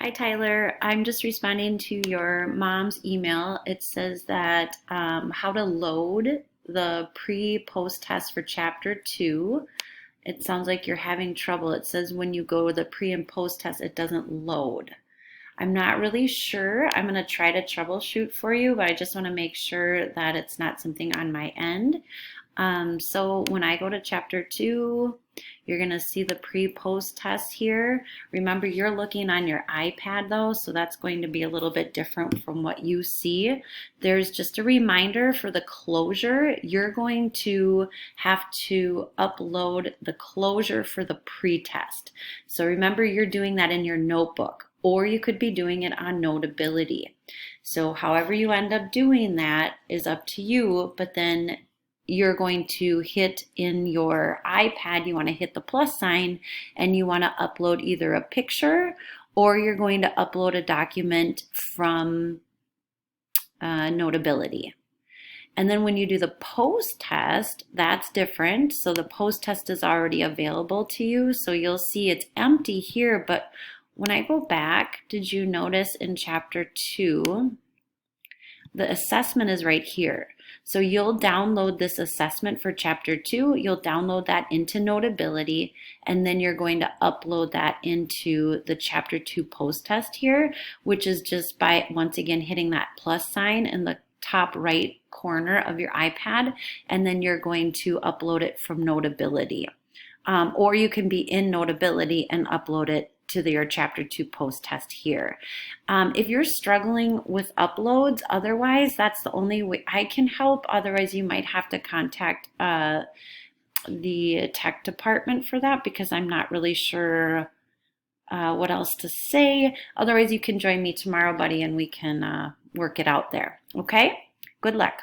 Hi, Tyler. I'm just responding to your mom's email. It says that how to load the pre-post test for chapter 2. It sounds like you're having trouble. It says when you go to the pre and post test, it doesn't load. I'm not really sure. I'm going to try to troubleshoot for you, but I just want to make sure that it's not something on my end. So when I go to chapter 2, you're going to see the pre-post test here. Remember, you're looking on your iPad though, so that's going to be a little bit different from what you see. There's just a reminder for the closure. You're going to have to upload the closure for the pre-test. So remember, you're doing that in your notebook, or you could be doing it on Notability. So however you end up doing that is up to you, but then you're going to hit in your iPad, you want to hit the plus sign and you want to upload either a picture or you're going to upload a document from Notability. And then when you do the post test, that's different. So the post test is already available to you. So you'll see it's empty here, but when I go back, did you notice in chapter 2, the assessment is right here. So you'll download this assessment for chapter 2, you'll download that into Notability, and then you're going to upload that into the chapter 2 post test here, which is just by once again hitting that plus sign in the top right corner of your iPad, and then you're going to upload it from Notability. Or you can be in Notability and upload it to your chapter 2 post test here. If you're struggling with uploads, otherwise that's the only way I can help. Otherwise you might have to contact the tech department for that because I'm not really sure what else to say. Otherwise you can join me tomorrow, buddy, and we can work it out there. Okay? Good luck.